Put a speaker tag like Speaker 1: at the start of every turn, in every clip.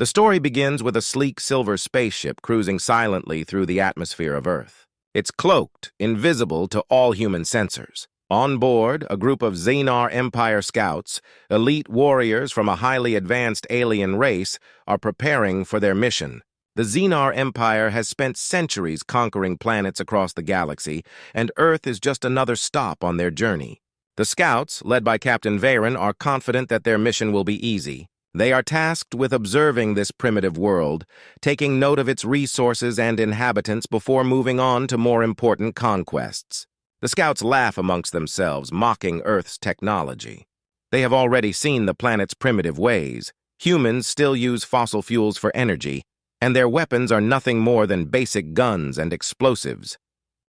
Speaker 1: The story begins with a sleek silver spaceship cruising silently through the atmosphere of Earth. It's cloaked, invisible to all human sensors. On board, a group of Xenar Empire scouts, elite warriors from a highly advanced alien race, are preparing for their mission. The Xenar Empire has spent centuries conquering planets across the galaxy, and Earth is just another stop on their journey. The scouts, led by Captain Veyron, are confident that their mission will be easy. They are tasked with observing this primitive world, taking note of its resources and inhabitants before moving on to more important conquests. The scouts laugh amongst themselves, mocking Earth's technology. They have already seen the planet's primitive ways. Humans still use fossil fuels for energy, and their weapons are nothing more than basic guns and explosives.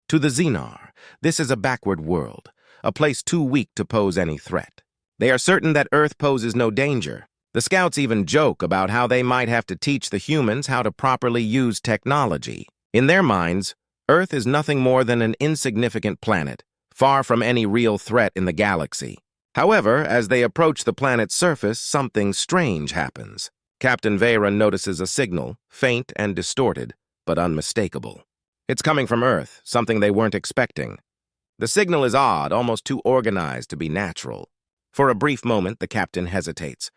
Speaker 1: To the Xenar, this is a backward world, a place too weak to pose any threat. They are certain that Earth poses no danger. The scouts even joke about how they might have to teach the humans how to properly use technology. In their minds, Earth is nothing more than an insignificant planet, far from any real threat in the galaxy. However, as they approach the planet's surface, something strange happens. Captain Veyron notices a signal, faint and distorted, but unmistakable. It's coming from Earth, something they weren't expecting. The signal is odd, almost too organized to be natural. For a brief moment, the captain hesitates.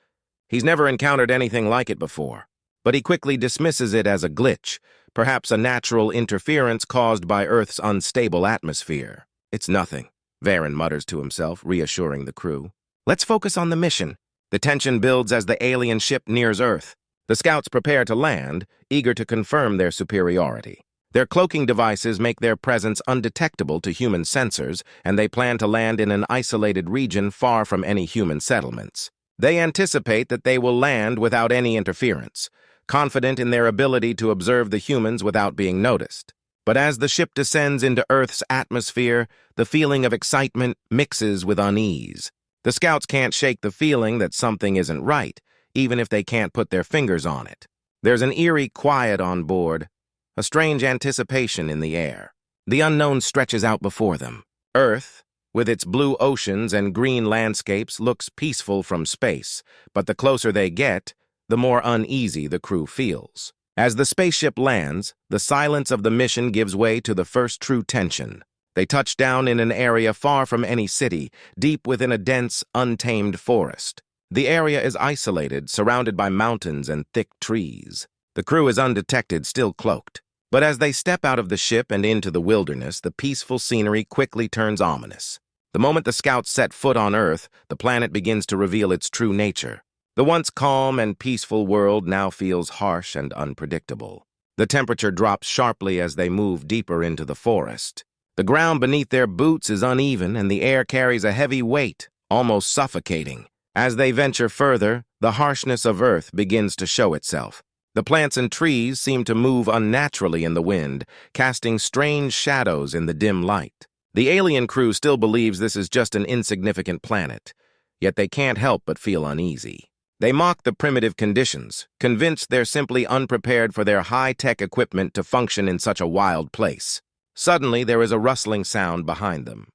Speaker 1: He's never encountered anything like it before, but he quickly dismisses it as a glitch, perhaps a natural interference caused by Earth's unstable atmosphere. It's nothing, Veyron mutters to himself, reassuring the crew. Let's focus on the mission. The tension builds as the alien ship nears Earth. The scouts prepare to land, eager to confirm their superiority. Their cloaking devices make their presence undetectable to human sensors, and they plan to land in an isolated region far from any human settlements. They anticipate that they will land without any interference, confident in their ability to observe the humans without being noticed. But as the ship descends into Earth's atmosphere, the feeling of excitement mixes with unease. The scouts can't shake the feeling that something isn't right, even if they can't put their fingers on it. There's an eerie quiet on board, a strange anticipation in the air. The unknown stretches out before them. Earth, with its blue oceans and green landscapes, looks peaceful from space, but the closer they get, the more uneasy the crew feels. As the spaceship lands, the silence of the mission gives way to the first true tension. They touch down in an area far from any city, deep within a dense, untamed forest. The area is isolated, surrounded by mountains and thick trees. The crew is undetected, still cloaked. But as they step out of the ship and into the wilderness, the peaceful scenery quickly turns ominous. The moment the scouts set foot on Earth, the planet begins to reveal its true nature. The once calm and peaceful world now feels harsh and unpredictable. The temperature drops sharply as they move deeper into the forest. The ground beneath their boots is uneven, and the air carries a heavy weight, almost suffocating. As they venture further, the harshness of Earth begins to show itself. The plants and trees seem to move unnaturally in the wind, casting strange shadows in the dim light. The alien crew still believes this is just an insignificant planet, yet they can't help but feel uneasy. They mock the primitive conditions, convinced they're simply unprepared for their high-tech equipment to function in such a wild place. Suddenly, there is a rustling sound behind them.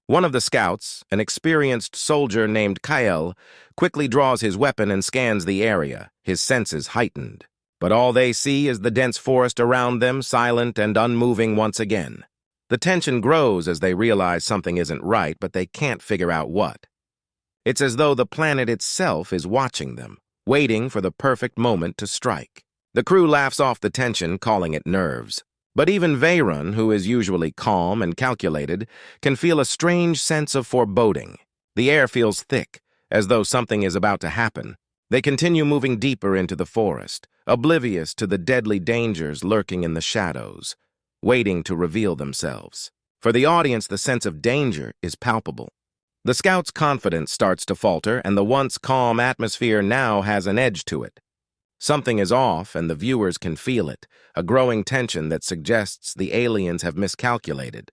Speaker 1: One of the scouts, an experienced soldier named Kyle, quickly draws his weapon and scans the area, his senses heightened. But all they see is the dense forest around them, silent and unmoving once again. The tension grows as they realize something isn't right, but they can't figure out what. It's as though the planet itself is watching them, waiting for the perfect moment to strike. The crew laughs off the tension, calling it nerves. But even Veyron, who is usually calm and calculated, can feel a strange sense of foreboding. The air feels thick, as though something is about to happen. They continue moving deeper into the forest, oblivious to the deadly dangers lurking in the shadows, waiting to reveal themselves. For the audience, the sense of danger is palpable. The scouts' confidence starts to falter, and the once calm atmosphere now has an edge to it. Something is off, and the viewers can feel it, a growing tension that suggests the aliens have miscalculated.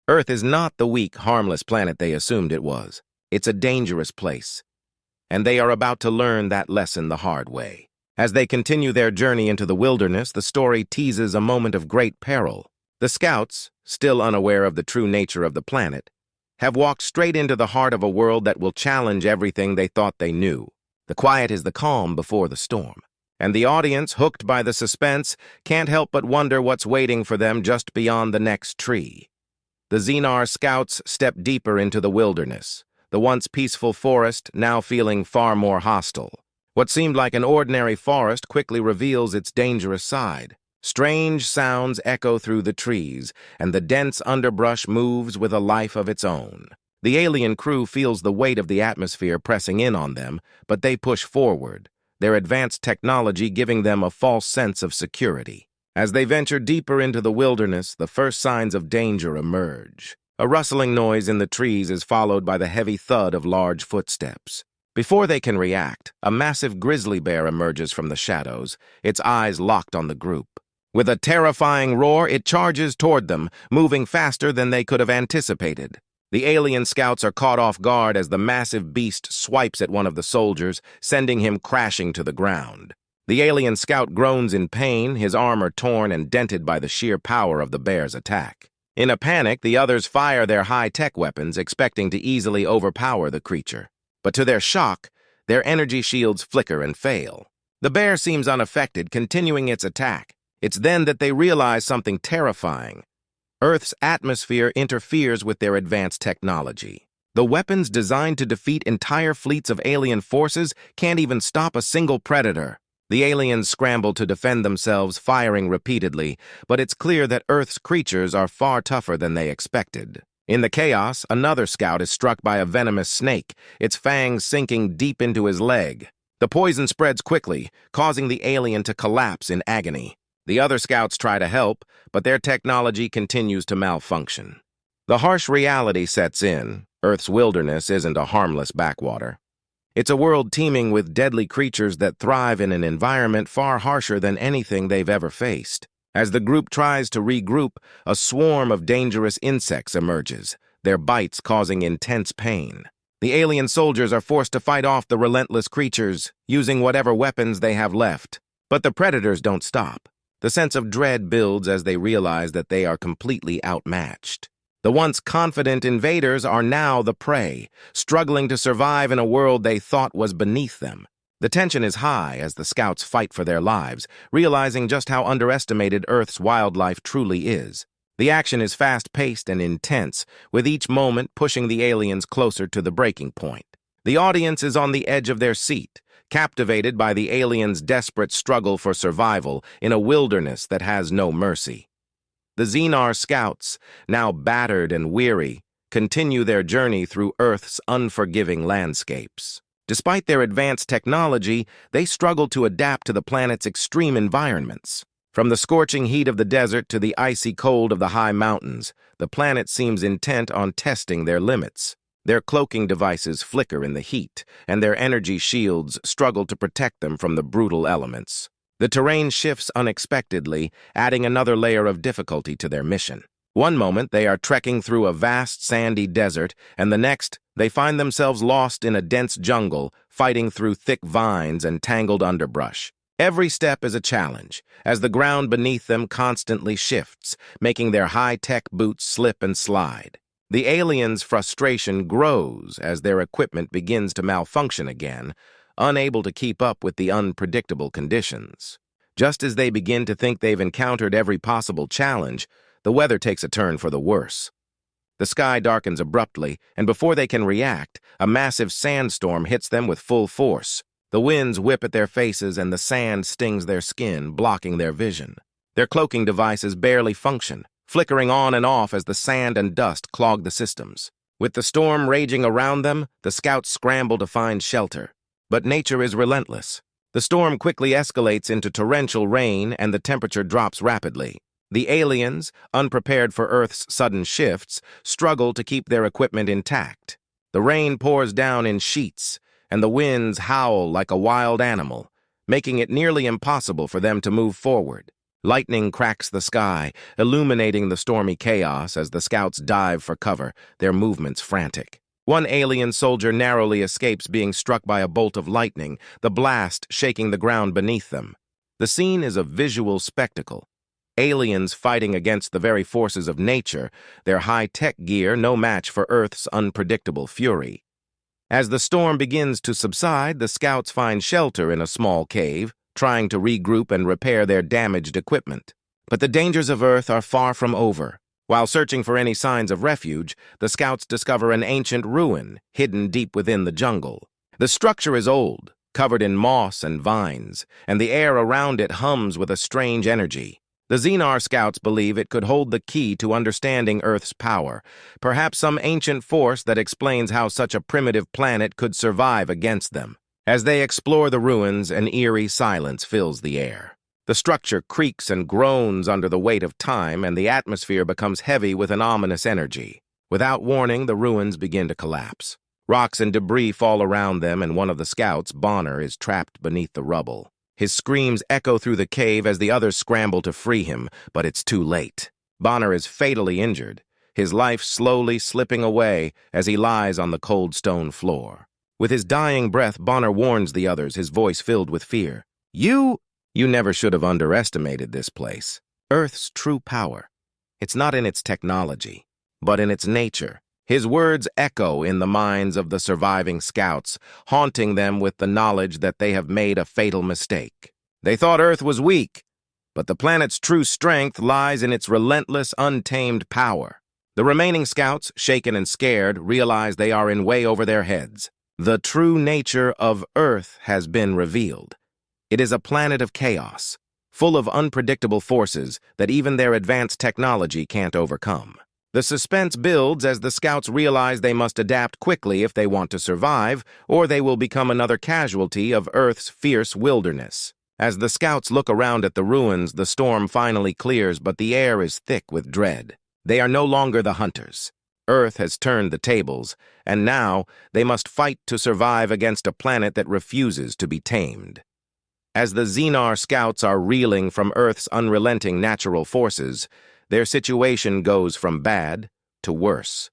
Speaker 1: Earth is not the weak, harmless planet they assumed it was. It's a dangerous place, and they are about to learn that lesson the hard way. As they continue their journey into the wilderness, the story teases a moment of great peril. The scouts, still unaware of the true nature of the planet, have walked straight into the heart of a world that will challenge everything they thought they knew. The quiet is the calm before the storm. And the audience, hooked by the suspense, can't help but wonder what's waiting for them just beyond the next tree. The Xenar scouts step deeper into the wilderness, the once peaceful forest now feeling far more hostile. What seemed like an ordinary forest quickly reveals its dangerous side. Strange sounds echo through the trees, and the dense underbrush moves with a life of its own. The alien crew feels the weight of the atmosphere pressing in on them, but they push forward, their advanced technology giving them a false sense of security. As they venture deeper into the wilderness, the first signs of danger emerge. A rustling noise in the trees is followed by the heavy thud of large footsteps. Before they can react, a massive grizzly bear emerges from the shadows, its eyes locked on the group. With a terrifying roar, it charges toward them, moving faster than they could have anticipated. The alien scouts are caught off guard as the massive beast swipes at one of the soldiers, sending him crashing to the ground. The alien scout groans in pain, his armor torn and dented by the sheer power of the bear's attack. In a panic, the others fire their high-tech weapons, expecting to easily overpower the creature. But to their shock, their energy shields flicker and fail. The bear seems unaffected, continuing its attack. It's then that they realize something terrifying. Earth's atmosphere interferes with their advanced technology. The weapons designed to defeat entire fleets of alien forces can't even stop a single predator. The aliens scramble to defend themselves, firing repeatedly, but it's clear that Earth's creatures are far tougher than they expected. In the chaos, another scout is struck by a venomous snake, its fangs sinking deep into his leg. The poison spreads quickly, causing the alien to collapse in agony. The other scouts try to help, but their technology continues to malfunction. The harsh reality sets in. Earth's wilderness isn't a harmless backwater. It's a world teeming with deadly creatures that thrive in an environment far harsher than anything they've ever faced. As the group tries to regroup, a swarm of dangerous insects emerges, their bites causing intense pain. The alien soldiers are forced to fight off the relentless creatures, using whatever weapons they have left. But the predators don't stop. The sense of dread builds as they realize that they are completely outmatched. The once confident invaders are now the prey, struggling to survive in a world they thought was beneath them. The tension is high as the scouts fight for their lives, realizing just how underestimated Earth's wildlife truly is. The action is fast-paced and intense, with each moment pushing the aliens closer to the breaking point. The audience is on the edge of their seat, captivated by the aliens' desperate struggle for survival in a wilderness that has no mercy. The Xenar scouts, now battered and weary, continue their journey through Earth's unforgiving landscapes. Despite their advanced technology, they struggle to adapt to the planet's extreme environments. From the scorching heat of the desert to the icy cold of the high mountains, the planet seems intent on testing their limits. Their cloaking devices flicker in the heat, and their energy shields struggle to protect them from the brutal elements. The terrain shifts unexpectedly, adding another layer of difficulty to their mission. One moment, they are trekking through a vast sandy desert, and the next, they find themselves lost in a dense jungle, fighting through thick vines and tangled underbrush. Every step is a challenge, as the ground beneath them constantly shifts, making their high-tech boots slip and slide. The aliens' frustration grows as their equipment begins to malfunction again, unable to keep up with the unpredictable conditions. Just as they begin to think they've encountered every possible challenge, the weather takes a turn for the worse. The sky darkens abruptly, and before they can react, a massive sandstorm hits them with full force. The winds whip at their faces and the sand stings their skin, blocking their vision. Their cloaking devices barely function, flickering on and off as the sand and dust clog the systems. With the storm raging around them, the scouts scramble to find shelter. But nature is relentless. The storm quickly escalates into torrential rain and the temperature drops rapidly. The aliens, unprepared for Earth's sudden shifts, struggle to keep their equipment intact. The rain pours down in sheets, and the winds howl like a wild animal, making it nearly impossible for them to move forward. Lightning cracks the sky, illuminating the stormy chaos as the scouts dive for cover, their movements frantic. One alien soldier narrowly escapes being struck by a bolt of lightning, the blast shaking the ground beneath them. The scene is a visual spectacle. Aliens fighting against the very forces of nature, their high-tech gear no match for Earth's unpredictable fury. As the storm begins to subside, the scouts find shelter in a small cave, trying to regroup and repair their damaged equipment. But the dangers of Earth are far from over. While searching for any signs of refuge, the scouts discover an ancient ruin hidden deep within the jungle. The structure is old, covered in moss and vines, and the air around it hums with a strange energy. The Xenar scouts believe it could hold the key to understanding Earth's power, perhaps some ancient force that explains how such a primitive planet could survive against them. As they explore the ruins, an eerie silence fills the air. The structure creaks and groans under the weight of time, and the atmosphere becomes heavy with an ominous energy. Without warning, the ruins begin to collapse. Rocks and debris fall around them, and one of the scouts, Bonner, is trapped beneath the rubble. His screams echo through the cave as the others scramble to free him, but it's too late. Bonner is fatally injured, his life slowly slipping away as he lies on the cold stone floor. With his dying breath, Bonner warns the others, his voice filled with fear. You never should have underestimated this place. Earth's true power. It's not in its technology, but in its nature. His words echo in the minds of the surviving scouts, haunting them with the knowledge that they have made a fatal mistake. They thought Earth was weak, but the planet's true strength lies in its relentless, untamed power. The remaining scouts, shaken and scared, realize they are in way over their heads. The true nature of Earth has been revealed. It is a planet of chaos, full of unpredictable forces that even their advanced technology can't overcome. The suspense builds as the scouts realize they must adapt quickly if they want to survive, or they will become another casualty of Earth's fierce wilderness. As the scouts look around at the ruins, the storm finally clears, but the air is thick with dread. They are no longer the hunters. Earth has turned the tables, and now they must fight to survive against a planet that refuses to be tamed. As the Xenar scouts are reeling from Earth's unrelenting natural forces, their situation goes from bad to worse.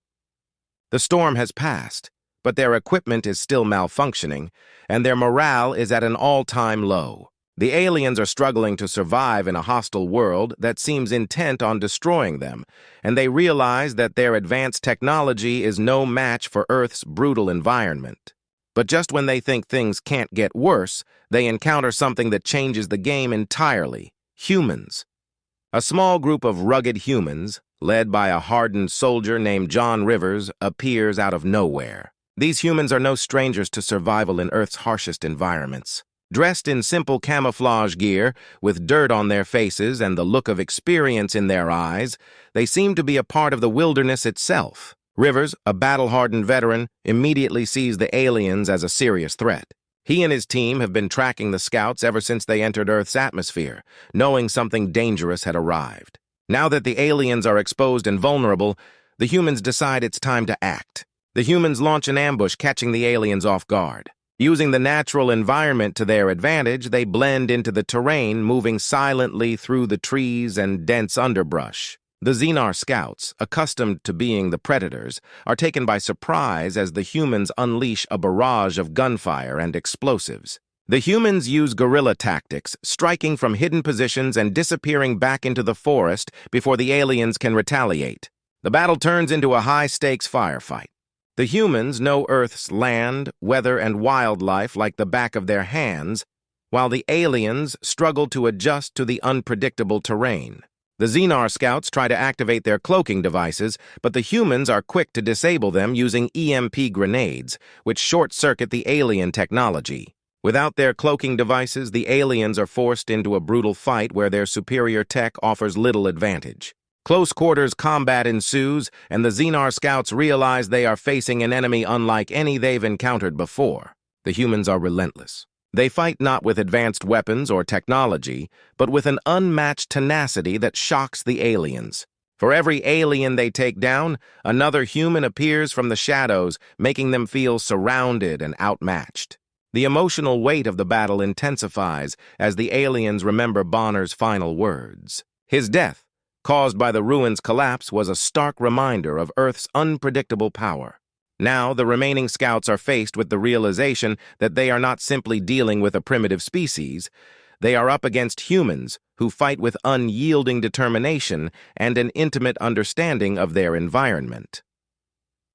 Speaker 1: The storm has passed, but their equipment is still malfunctioning, and their morale is at an all-time low. The aliens are struggling to survive in a hostile world that seems intent on destroying them, and they realize that their advanced technology is no match for Earth's brutal environment. But just when they think things can't get worse, they encounter something that changes the game entirely: humans. A small group of rugged humans, led by a hardened soldier named John Rivers, appears out of nowhere. These humans are no strangers to survival in Earth's harshest environments. Dressed in simple camouflage gear, with dirt on their faces and the look of experience in their eyes, they seem to be a part of the wilderness itself. Rivers, a battle-hardened veteran, immediately sees the aliens as a serious threat. He and his team have been tracking the scouts ever since they entered Earth's atmosphere, knowing something dangerous had arrived. Now that the aliens are exposed and vulnerable, the humans decide it's time to act. The humans launch an ambush, catching the aliens off guard. Using the natural environment to their advantage, they blend into the terrain, moving silently through the trees and dense underbrush. The Xenar scouts, accustomed to being the predators, are taken by surprise as the humans unleash a barrage of gunfire and explosives. The humans use guerrilla tactics, striking from hidden positions and disappearing back into the forest before the aliens can retaliate. The battle turns into a high-stakes firefight. The humans know Earth's land, weather, and wildlife like the back of their hands, while the aliens struggle to adjust to the unpredictable terrain. The Xenar scouts try to activate their cloaking devices, but the humans are quick to disable them using EMP grenades, which short-circuit the alien technology. Without their cloaking devices, the aliens are forced into a brutal fight where their superior tech offers little advantage. Close-quarters combat ensues, and the Xenar scouts realize they are facing an enemy unlike any they've encountered before. The humans are relentless. They fight not with advanced weapons or technology, but with an unmatched tenacity that shocks the aliens. For every alien they take down, another human appears from the shadows, making them feel surrounded and outmatched. The emotional weight of the battle intensifies as the aliens remember Bonner's final words. His death, caused by the ruins' collapse, was a stark reminder of Earth's unpredictable power. Now, the remaining scouts are faced with the realization that they are not simply dealing with a primitive species. They are up against humans who fight with unyielding determination and an intimate understanding of their environment.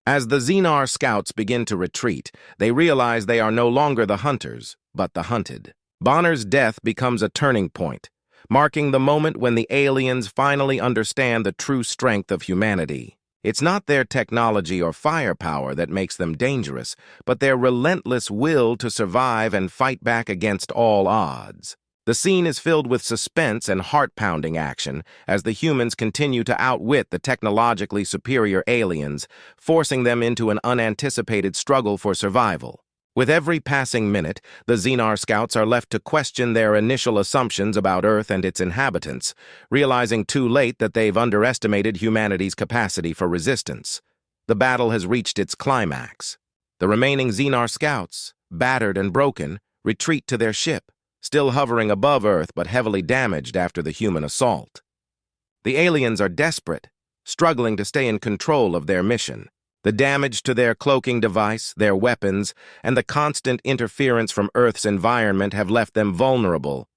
Speaker 1: As the Xenar scouts begin to retreat, they realize they are no longer the hunters, but the hunted. Bonner's death becomes a turning point, marking the moment when the aliens finally understand the true strength of humanity. It's not their technology or firepower that makes them dangerous, but their relentless will to survive and fight back against all odds. The scene is filled with suspense and heart-pounding action as the humans continue to outwit the technologically superior aliens, forcing them into an unanticipated struggle for survival. With every passing minute, the Xenar scouts are left to question their initial assumptions about Earth and its inhabitants, realizing too late that they've underestimated humanity's capacity for resistance. The battle has reached its climax. The remaining Xenar scouts, battered and broken, retreat to their ship, still hovering above Earth but heavily damaged after the human assault. The aliens are desperate, struggling to stay in control of their mission. The damage to their cloaking device, their weapons, and the constant interference from Earth's environment have left them vulnerable,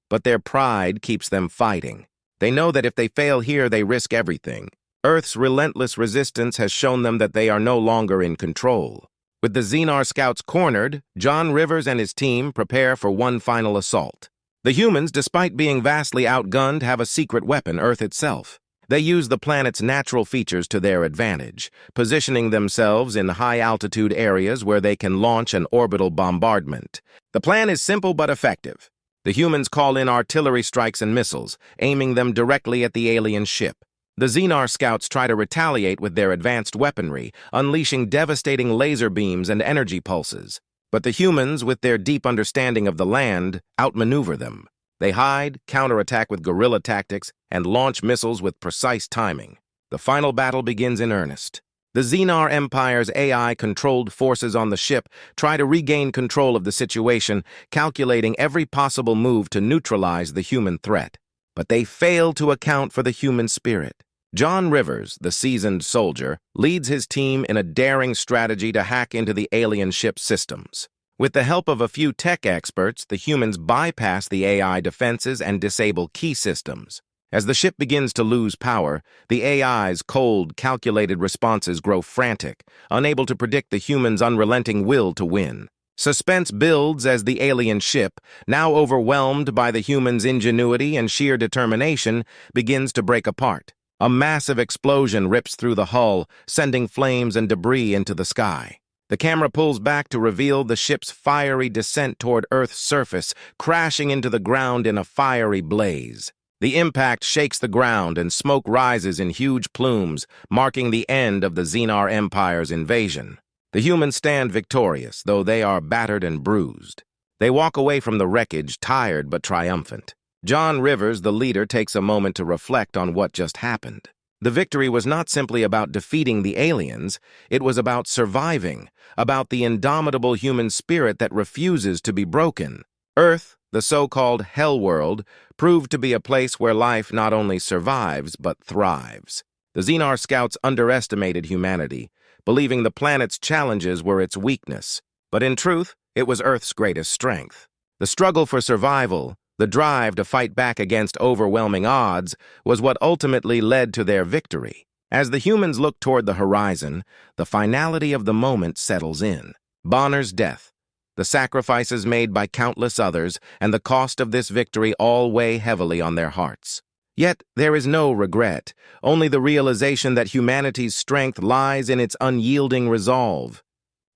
Speaker 1: but their pride keeps them fighting. They know that if they fail here, they risk everything. Earth's relentless resistance has shown them that they are no longer in control. With the Xenar scouts cornered, John Rivers and his team prepare for one final assault. The humans, despite being vastly outgunned, have a secret weapon, Earth itself. They use the planet's natural features to their advantage, positioning themselves in high-altitude areas where they can launch an orbital bombardment. The plan is simple but effective. The humans call in artillery strikes and missiles, aiming them directly at the alien ship. The Xenar scouts try to retaliate with their advanced weaponry, unleashing devastating laser beams and energy pulses. But the humans, with their deep understanding of the land, outmaneuver them. They hide, counterattack with guerrilla tactics, and launch missiles with precise timing. The final battle begins in earnest. The Xenar Empire's AI-controlled forces on the ship try to regain control of the situation, calculating every possible move to neutralize the human threat. But they fail to account for the human spirit. John Rivers, the seasoned soldier, leads his team in a daring strategy to hack into the alien ship's systems. With the help of a few tech experts, the humans bypass the AI defenses and disable key systems. As the ship begins to lose power, the AI's cold, calculated responses grow frantic, unable to predict the humans' unrelenting will to win. Suspense builds as the alien ship, now overwhelmed by the humans' ingenuity and sheer determination, begins to break apart. A massive explosion rips through the hull, sending flames and debris into the sky. The camera pulls back to reveal the ship's fiery descent toward Earth's surface, crashing into the ground in a fiery blaze. The impact shakes the ground and smoke rises in huge plumes, marking the end of the Xenar Empire's invasion. The humans stand victorious, though they are battered and bruised. They walk away from the wreckage, tired but triumphant. John Rivers, the leader, takes a moment to reflect on what just happened. The victory was not simply about defeating the aliens, it was about surviving, about the indomitable human spirit that refuses to be broken. Earth, the so-called Hellworld, proved to be a place where life not only survives but thrives. The Xenar scouts underestimated humanity, believing the planet's challenges were its weakness. But in truth, it was Earth's greatest strength. The struggle for survival, the drive to fight back against overwhelming odds, was what ultimately led to their victory. As the humans look toward the horizon, the finality of the moment settles in. Bonner's death, the sacrifices made by countless others, and the cost of this victory all weigh heavily on their hearts. Yet there is no regret, only the realization that humanity's strength lies in its unyielding resolve.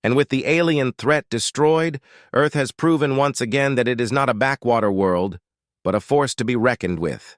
Speaker 1: And with the alien threat destroyed, Earth has proven once again that it is not a backwater world, but a force to be reckoned with.